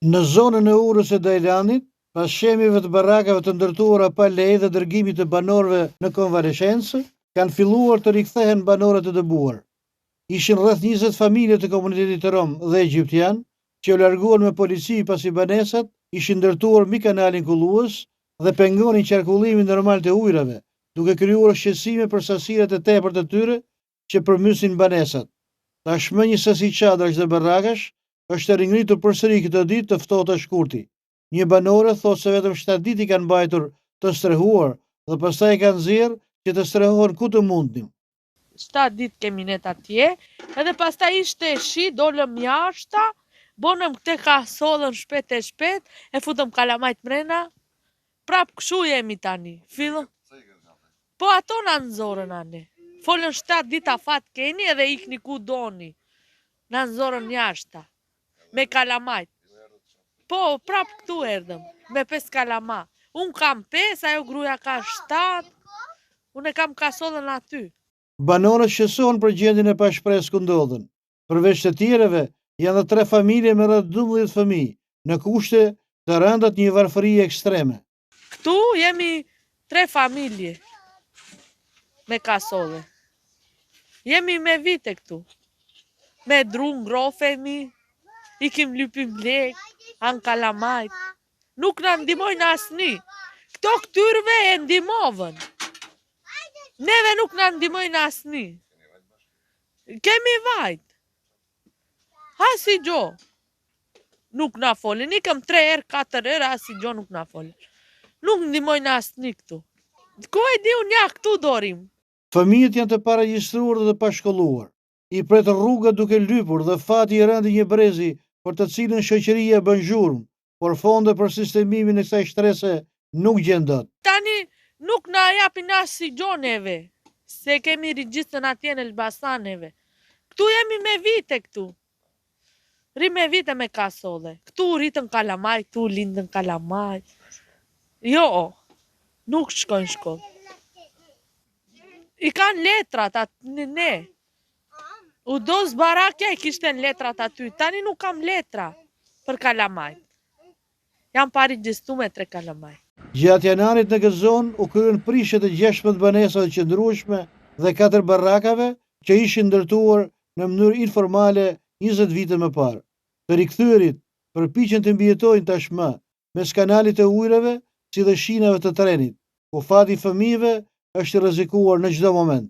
Në zonën e Urës së Dajlanit, pas shemjeve të barakave të ndërtuara pa leje dhe dërgimit të banorëve në konvaleshencë, kanë filluar të rikthehen banorët e dëbuar. Ishin rreth 20 familje të komunitetit rom dhe egjiptian që u larguan me polici pasi banesat ishin ndërtuar mbi kanalin kullues dhe pengonin qarkullimin normal të ujrave, duke krijuar shqetësime për sasirat e tepërt të tyre që përmysin banesat. Tashmë një sasi qadrash dhe barakash është e ringritur përsëri këtë ditë të ftohtë të shkurti. Një banore thotë se vetëm 7 ditë i kanë mbajtur të strehuar dhe pastaj kanë nxjerrë që të strehohen ku të mundnim. 7 ditë kemi net atje, edhe pastaj ishte shi, dolëm jashta, bonëm këte kasollën shpejt, e futëm kalamajt mrena, prap këshu jemi tani. Po ato na nxorën ane. Folën 7 ditë afat keni edhe ikni ku doni. Na nxorën jashta, me kalamajt. Po, prap këtu erdëm, me 5 kalama. Unë kam 5, ajo gruaja ka 7, unë e kam kasollën aty. Banorët shqetësohen për gjendjen e pashpresë ku ndodhen. Përveç të tjerëve, janë dhe 3 familje me rreth 12 fëmijë, në kushte të rënda të një varfërie ekstreme. Këtu jemi 3 familje me kasolle. Jemi me vite këtu. Me dru ngrofemi, ikim lypim lek, anë kalamajt. Nuk na ndimojnë asni. Këto këtyrve e ndimovën. Neve nuk na ndimojnë asni. Kemi vajt. Asi gjo. Nuk na folin. Ikëm 3 herë, 4 herë, asi gjo nuk na folin. Nuk ndimojnë asni këtu. Ku e di unë ja këtu dorim. Fëmijët janë të paregjistruar dhe të pashkolluar. I pret rruga duke lypur dhe fati i rëndi një brezi për të cilën shoqëria bën zhurmë, por fonde për sistemimin e kësaj shtrese nuk gjen dot. Tani nuk na japin asi gjo neve, se kemi regjistën atje në Elbasaneve. Këtu jemi me vite këtu. Ri me vite me kasolle. Këtu rritën kalamaj, këtu lindën kalamaj. Jo, nuk shkojnë shkollë. I kanë letrat atë ne. U dos barakja i kishten letrat aty. Tani nuk kam letra për kalamajt. Jam paregjistruar me 3 kalamaj. Gjatë janarit në këtë zonë u kryen prishje të 16 banesave të qëndrueshme dhe 4 barakave që ishin ndërtuar në mënyrë informale 20 vite më parë. Të rikthyerit përpiqen të mbijetojnë tashmë mes kanalit të ujrave si dhe shinave të trenit, ku fati i fëmijëve është i rrezikuar në çdo moment.